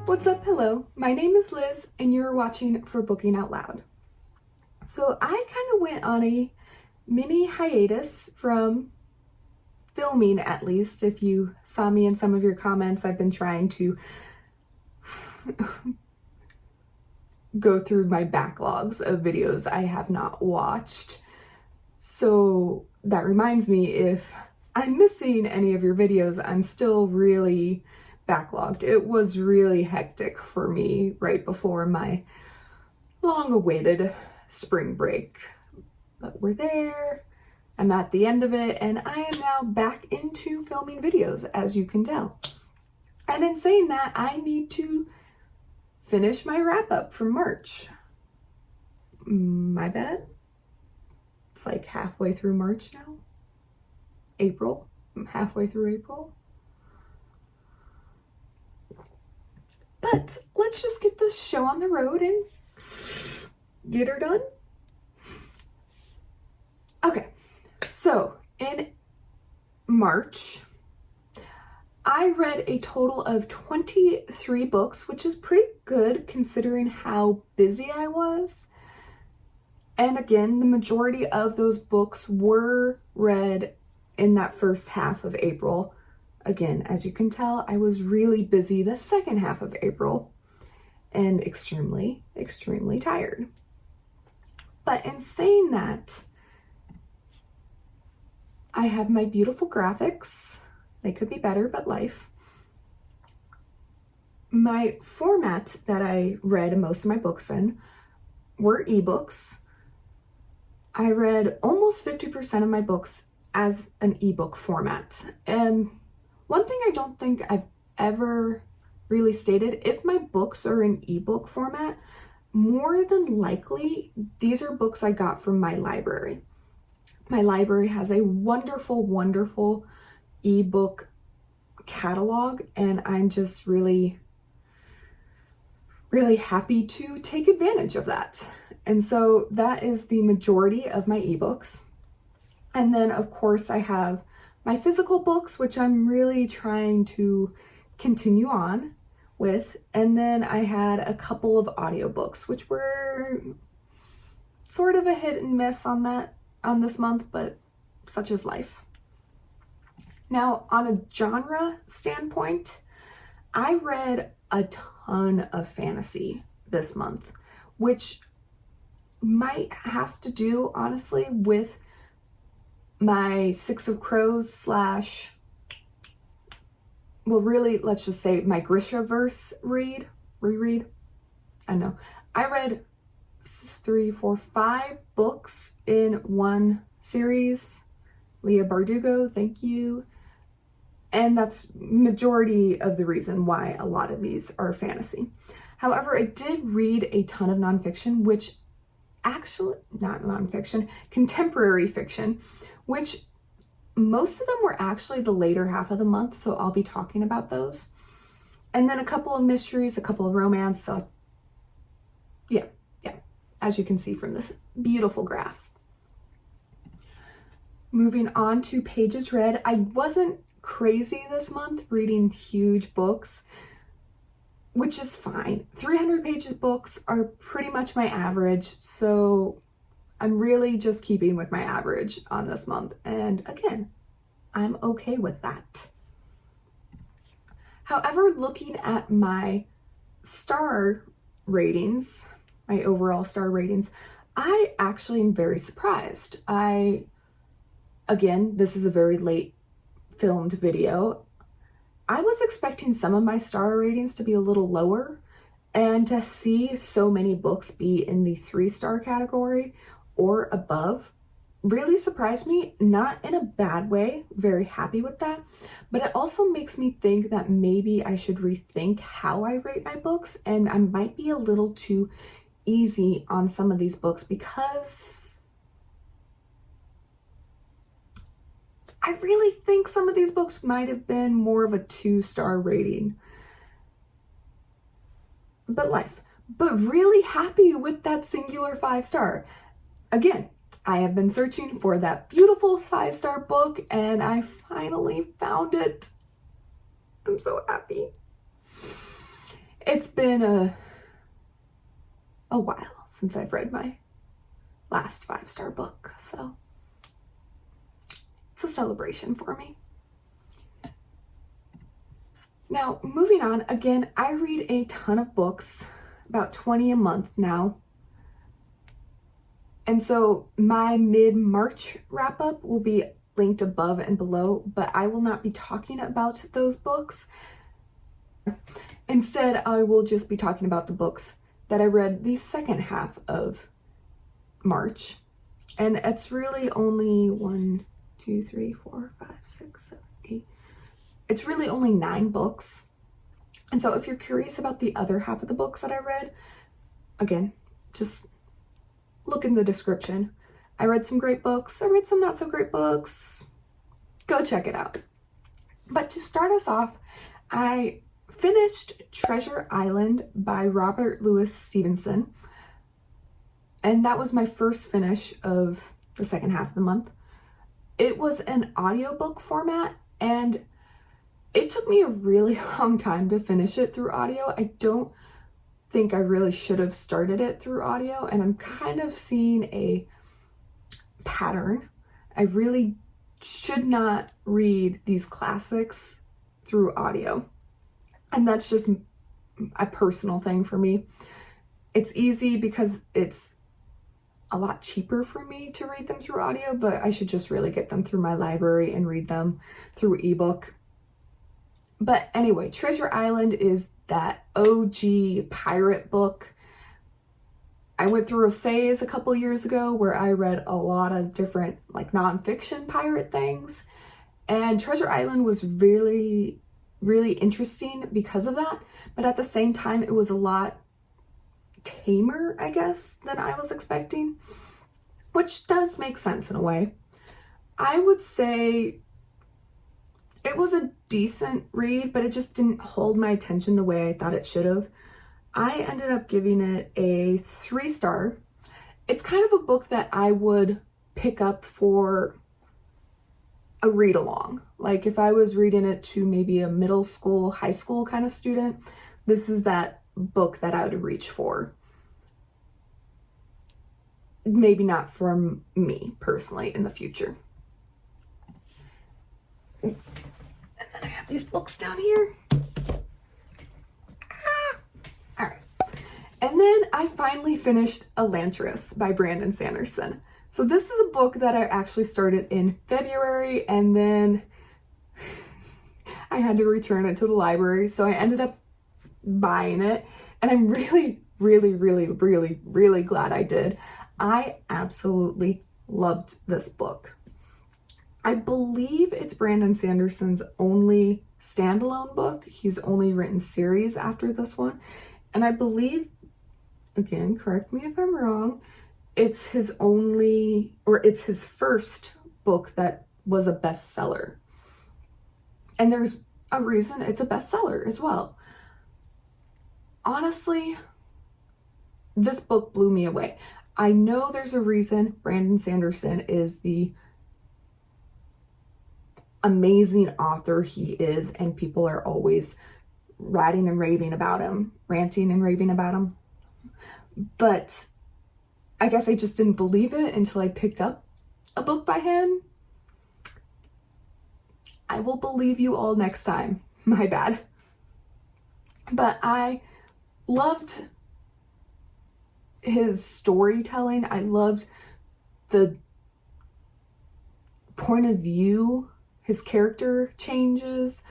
What's up? Hello, my name is Liz and you're watching For Booking Out Loud. So I kind of went on a mini hiatus from filming, at least. If you saw me in some of your comments, I've been trying to go through my backlogs of videos I have not watched. So that reminds me, if I'm missing any of your videos, I'm still really backlogged. It was really hectic for me right before my long-awaited spring break. But we're there. I'm at the end of it, and I am now back into filming videos, as you can tell. And in saying that, I need to finish my wrap-up from March. My bad. It's like halfway through March now. April. I'm halfway through April. But let's just get this show on the road and get her done. Okay, so in March, I read a total of 23 books, which is pretty good considering how busy I was. And again, the majority of those books were read in that first half of April. Again, as you can tell, I was really busy the second half of April and extremely, extremely tired. But in saying that, I have my beautiful graphics. They could be better, but life. My format that I read most of my books in were ebooks. I read almost 50% of my books as an ebook format. And one thing I don't think I've ever really stated, if my books are in ebook format, more than likely, these are books I got from my library. My library has a wonderful, wonderful ebook catalog, and I'm just really, really happy to take advantage of that. And so that is the majority of my ebooks. And then, of course, I have my physical books, which I'm really trying to continue on with. And then I had a couple of audiobooks, which were sort of a hit and miss on this month, but such is life. Now, on a genre standpoint, I read a ton of fantasy this month, which might have to do, honestly, with my Six of Crows really, let's just say my Grishaverse reread. I know. I read 3, 4, 5 books in one series. Leah Bardugo, thank you. And that's majority of the reason why a lot of these are fantasy. However, I did read a ton of nonfiction, which actually, not nonfiction, contemporary fiction, which most of them were actually the later half of the month, so I'll be talking about those. And then a couple of mysteries, a couple of romance, so yeah, as you can see from this beautiful graph. Moving on to pages read, I wasn't crazy this month reading huge books, which is fine. 300 pages books are pretty much my average, so I'm really just keeping with my average on this month. And again, I'm okay with that. However, looking at my star ratings, my overall star ratings, I actually am very surprised. Again, this is a very late filmed video. I was expecting some of my star ratings to be a little lower, and to see so many books be in the 3-star category or above really surprised me, not in a bad way. Very happy with that, but it also makes me think that maybe I should rethink how I rate my books, and I might be a little too easy on some of these books because I really think some of these books might have been more of a 2-star rating. But really happy with that singular 5-star. Again, I have been searching for that beautiful 5-star book, and I finally found it. I'm so happy. It's been a while since I've read my last 5-star book, so it's a celebration for me. Now, moving on, again, I read a ton of books, about 20 a month now. And so my mid-March wrap-up will be linked above and below, but I will not be talking about those books. Instead, I will just be talking about the books that I read the second half of March. And it's really only 1, 2, 3, 4, 5, 6, 7, 8. It's really only 9 books. And so if you're curious about the other half of the books that I read, again, just look in the description. I read some great books. I read some not so great books. Go check it out. But to start us off, I finished Treasure Island by Robert Louis Stevenson. And that was my first finish of the second half of the month. It was an audiobook format, and it took me a really long time to finish it through audio. I don't think I really should have started it through audio, and I'm kind of seeing a pattern. I really should not read these classics through audio. And that's just a personal thing for me. It's easy because it's a lot cheaper for me to read them through audio, but I should just really get them through my library and read them through ebook. But anyway, Treasure Island is that OG pirate book. I went through a phase a couple years ago where I read a lot of different like nonfiction pirate things, and Treasure Island was really, really interesting because of that. But at the same time, it was a lot tamer, I guess, than I was expecting, which does make sense in a way. I would say it was a decent read, but it just didn't hold my attention the way I thought it should have. I ended up giving it a 3-star. It's kind of a book that I would pick up for a read along. Like if I was reading it to maybe a middle school, high school kind of student, this is that book that I would reach for. Maybe not from me personally in the future. And then I have these books down here. All right. And then I finally finished Elantris by Brandon Sanderson. So this is a book that I actually started in February, and then I had to return it to the library. So I ended up buying it, and I'm really, really, really, really, really glad I did. I absolutely loved this book. I believe it's Brandon Sanderson's only standalone book. He's only written series after this one. And I believe, again, correct me if I'm wrong, it's his first book that was a bestseller. And there's a reason it's a bestseller as well. Honestly, this book blew me away. I know there's a reason Brandon Sanderson is the amazing author he is, and people are always ranting and raving about him. But I guess I just didn't believe it until I picked up a book by him. I will believe you all next time. My bad. But I loved his storytelling. I loved the point of view, his character changes.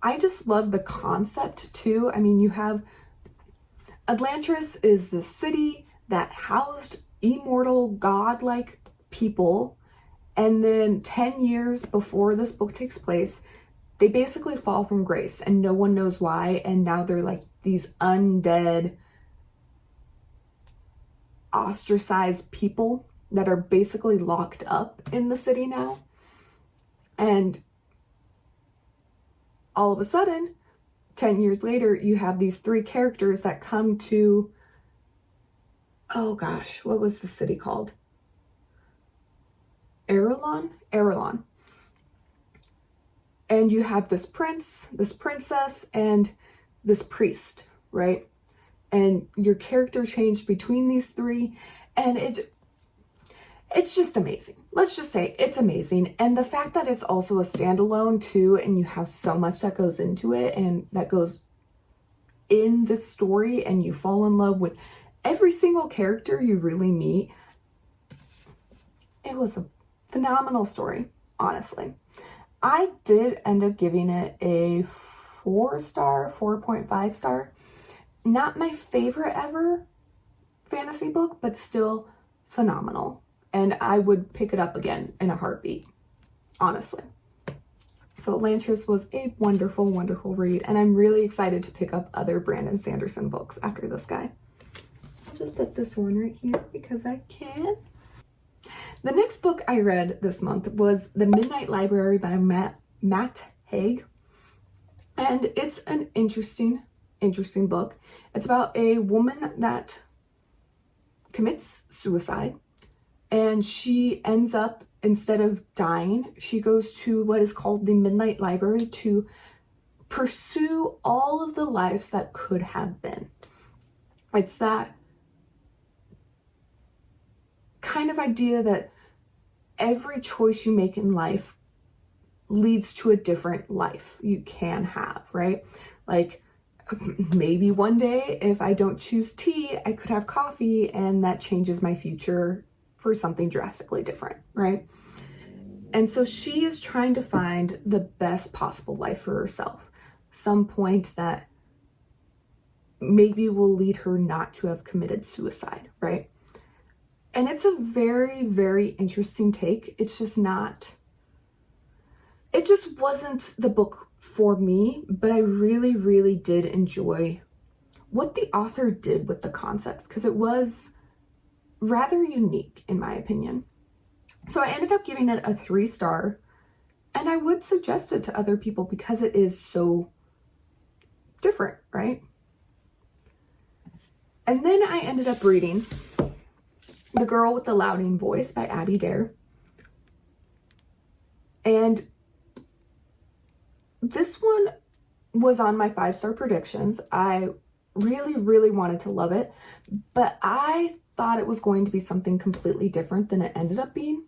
I just love the concept too. I mean, you have Elantris is the city that housed immortal godlike people, and then 10 years before this book takes place, they basically fall from grace and no one knows why, and now they're like these undead, ostracized people that are basically locked up in the city now. And all of a sudden, 10 years later, you have these 3 characters that come to, oh gosh, what was the city called? Arelon. And you have this prince, this princess, and this priest right? And your character changed between these three, and it's just amazing. Let's just say it's amazing. And the fact that it's also a standalone too, and you have so much that goes into it and that goes in this story, and you fall in love with every single character you really meet. It was a phenomenal story, honestly. I did end up giving it a 4-star, 4.5 star. Not my favorite ever fantasy book, but still phenomenal. And I would pick it up again in a heartbeat, honestly. So Elantris was a wonderful, wonderful read, and I'm really excited to pick up other Brandon Sanderson books after this guy. I'll just put this one right here because I can. The next book I read this month was The Midnight Library by Matt Haig. And it's an interesting book. It's about a woman that commits suicide, and she ends up, instead of dying, she goes to what is called the Midnight Library to pursue all of the lives that could have been. It's that kind of idea that every choice you make in life leads to a different life you can have, right? Like, maybe one day if I don't choose tea, I could have coffee, and that changes my future for something drastically different, right? And so she is trying to find the best possible life for herself, some point that maybe will lead her not to have committed suicide, right? And it's a very, very interesting take. It just wasn't the book for me, but I really, really did enjoy what the author did with the concept, because it was rather unique in my opinion. So I ended up giving it a 3-star, and I would suggest it to other people because it is so different, right? And then I ended up reading The Girl with the Louding Voice by Abby Daré. And this one was on my 5-star predictions. I really, really wanted to love it, but I thought it was going to be something completely different than it ended up being.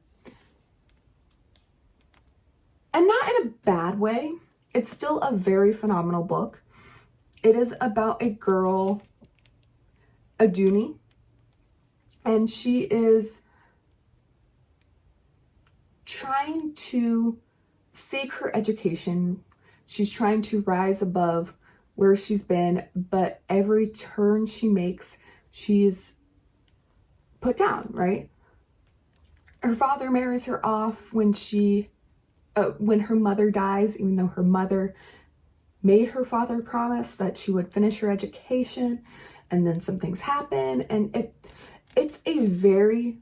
And not in a bad way. It's still a very phenomenal book. It is about a girl, Aduni, and she is trying to seek her education. She's trying to rise above where she's been, but every turn she makes, she's put down, right? Her father marries her off when her mother dies, even though her mother made her father promise that she would finish her education, and then some things happen, and it's a very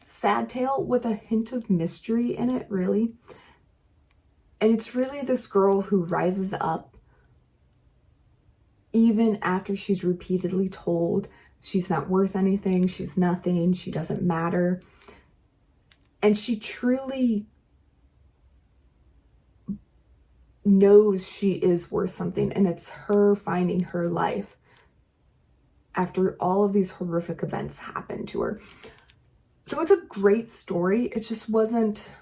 sad tale with a hint of mystery in it, really. And it's really this girl who rises up even after she's repeatedly told she's not worth anything, she's nothing, she doesn't matter. And she truly knows she is worth something, and it's her finding her life after all of these horrific events happen to her. So it's a great story. It just wasn't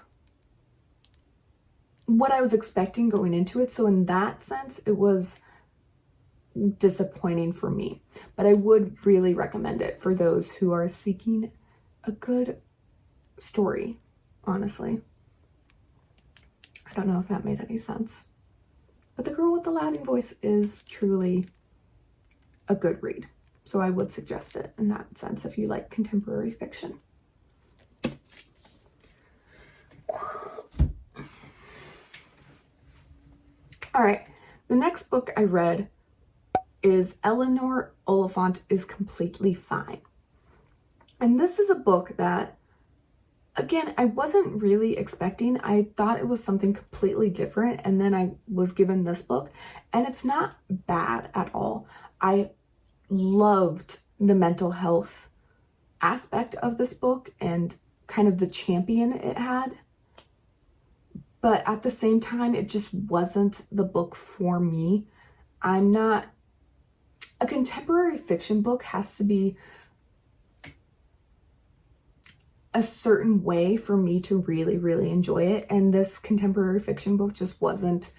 what I was expecting going into it. So in that sense, it was disappointing for me. But I would really recommend it for those who are seeking a good story, honestly. I don't know if that made any sense. But The Girl with the Louding Voice is truly a good read. So I would suggest it in that sense if you like contemporary fiction. All right, the next book I read is Eleanor, Oliphant is Completely Fine. And this is a book that, again, I wasn't really expecting. I thought it was something completely different, and then I was given this book, and it's not bad at all. I loved the mental health aspect of this book and kind of the champion it had. But at the same time, it just wasn't the book for me. I'm not a contemporary fiction book has to be a certain way for me to really, really enjoy it. And this contemporary fiction book just wasn't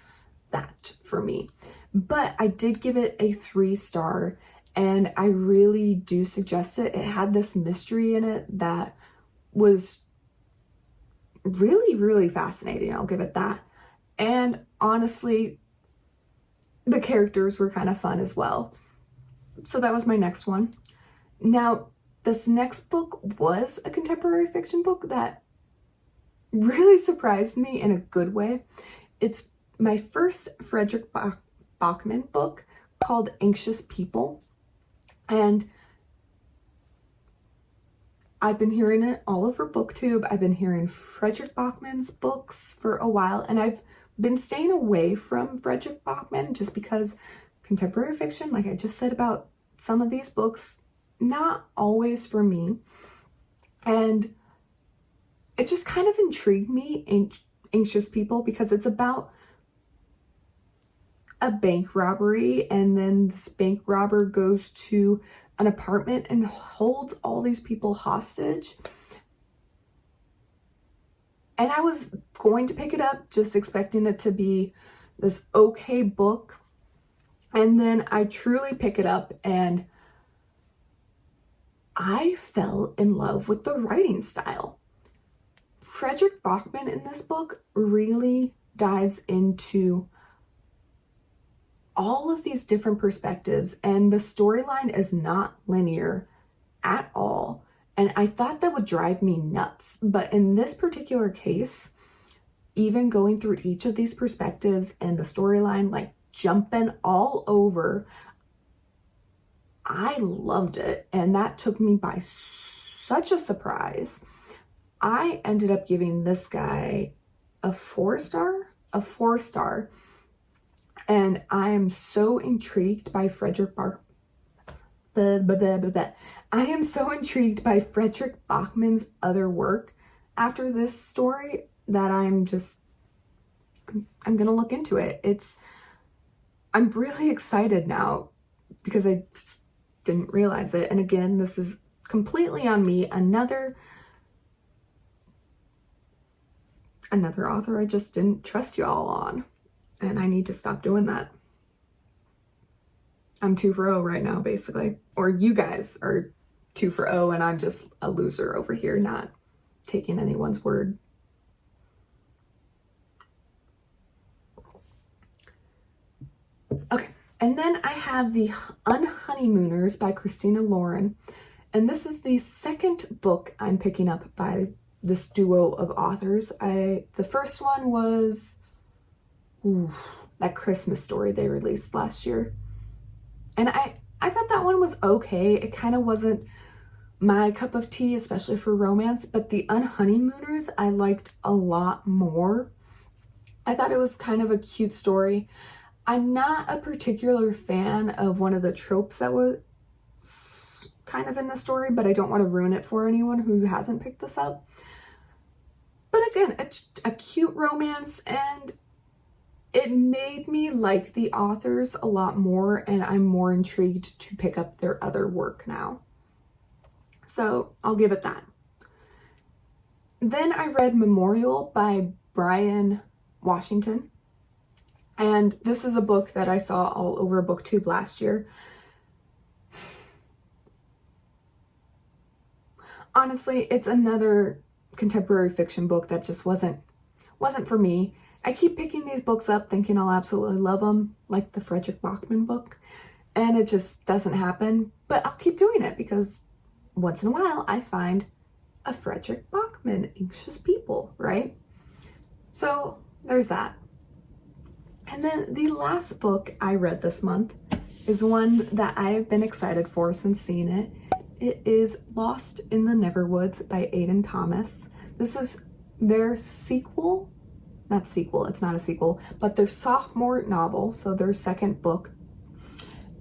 that for me. But I did give it a 3-star, and I really do suggest it. It had this mystery in it that was really, really fascinating. I'll give it that. And honestly, the characters were kind of fun as well. So that was my next one. Now, this next book was a contemporary fiction book that really surprised me in a good way. It's my first Fredrick Backman book called Anxious People. And I've been hearing it all over BookTube. I've been hearing Fredrick Backman's books for a while, and I've been staying away from Fredrick Backman just because contemporary fiction, like I just said about some of these books, not always for me. And it just kind of intrigued me in Anxious People because it's about a bank robbery, and then this bank robber goes to an apartment and holds all these people hostage. And I was going to pick it up just expecting it to be this okay book, and then I truly pick it up and I fell in love with the writing style. Fredrick Backman in this book really dives into all of these different perspectives, and the storyline is not linear at all. And I thought that would drive me nuts. But in this particular case, even going through each of these perspectives and the storyline, like jumping all over, I loved it. And that took me by such a surprise. I ended up giving this guy a 4-star. And I am so intrigued by Fredrick Backman's other work after this story that I'm gonna look into it. I'm really excited now because I just didn't realize it. And again, this is completely on me. Another author I just didn't trust y'all on. And I need to stop doing that. I'm 2 for 0 right now, basically. Or you guys are 2 for 0 and I'm just a loser over here, not taking anyone's word. Okay, and then I have the Unhoneymooners by Christina Lauren. And this is the second book I'm picking up by this duo of authors. The first one was that Christmas story they released last year. And I thought that one was okay. It kind of wasn't my cup of tea, especially for romance, but the Unhoneymooners I liked a lot more. I thought it was kind of a cute story. I'm not a particular fan of one of the tropes that was kind of in the story, but I don't want to ruin it for anyone who hasn't picked this up. But again, it's a cute romance, and it made me like the authors a lot more, and I'm more intrigued to pick up their other work now. So I'll give it that. Then I read Memorial by Bryan Washington. And this is a book that I saw all over BookTube last year. Honestly, it's another contemporary fiction book that just wasn't for me. I keep picking these books up thinking I'll absolutely love them, like the Fredrick Backman book, and it just doesn't happen. But I'll keep doing it because once in a while I find a Fredrick Backman Anxious People, right? So there's that. And then the last book I read this month is one that I've been excited for since seeing it. It is Lost in the Neverwoods by Aidan Thomas. This is their sequel. Not sequel, it's not a sequel, but their sophomore novel, so their second book.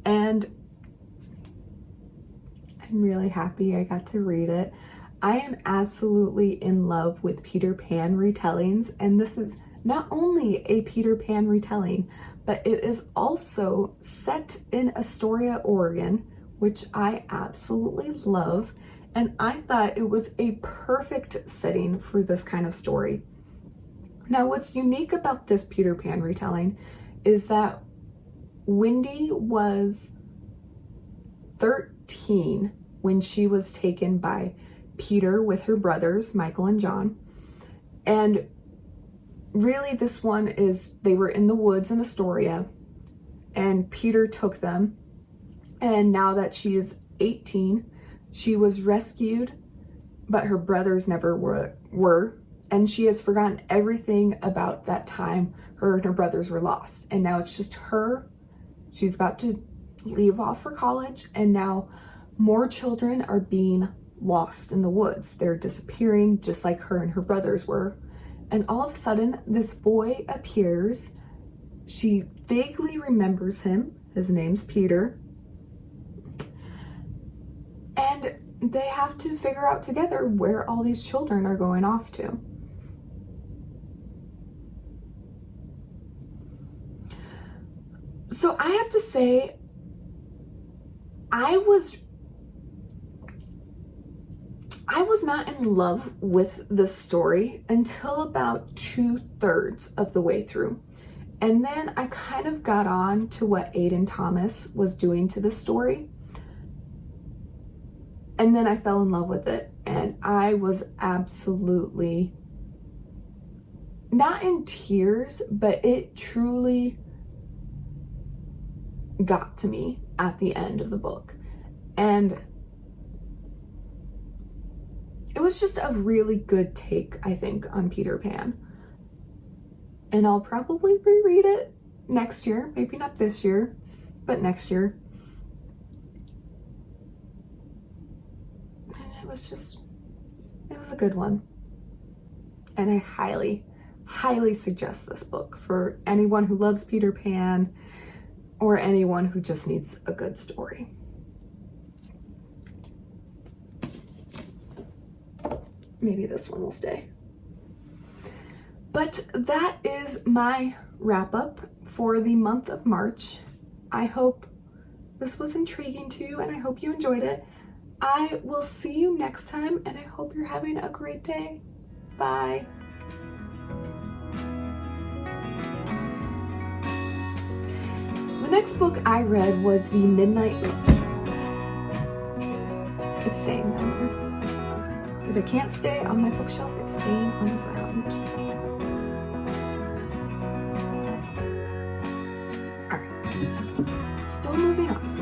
And I'm really happy I got to read it. I am absolutely in love with Peter Pan retellings, and this is not only a Peter Pan retelling, but it is also set in Astoria, Oregon, which I absolutely love, and I thought it was a perfect setting for this kind of story. Now, what's unique about this Peter Pan retelling is that Wendy was 13 when she was taken by Peter with her brothers, Michael and John. And really, this one is, they were in the woods in Astoria, and Peter took them. And now that she is 18, she was rescued, but her brothers never were. And she has forgotten everything about that time her and her brothers were lost. And now it's just her. She's about to leave off for college, and now more children are being lost in the woods. They're disappearing just like her and her brothers were. And all of a sudden, this boy appears. She vaguely remembers him. His name's Peter. And they have to figure out together where all these children are going off to. So I have to say, I was not in love with this story until about 2/3 of the way through. And then I kind of got on to what Aidan Thomas was doing to the story. And then I fell in love with it. And I was absolutely not in tears, but it truly got to me at the end of the book. And it was just a really good take, I think, on Peter Pan. And I'll probably reread it next year. Maybe not this year, but next year. And it was a good one. And I highly, highly suggest this book for anyone who loves Peter Pan or anyone who just needs a good story. Maybe this one will stay. But that is my wrap up for the month of March. I hope this was intriguing to you, and I hope you enjoyed it. I will see you next time, and I hope you're having a great day. Bye. The next book I read was The Midnight. It's staying down there. If it can't stay on my bookshelf, it's staying on the ground. All right, still moving on.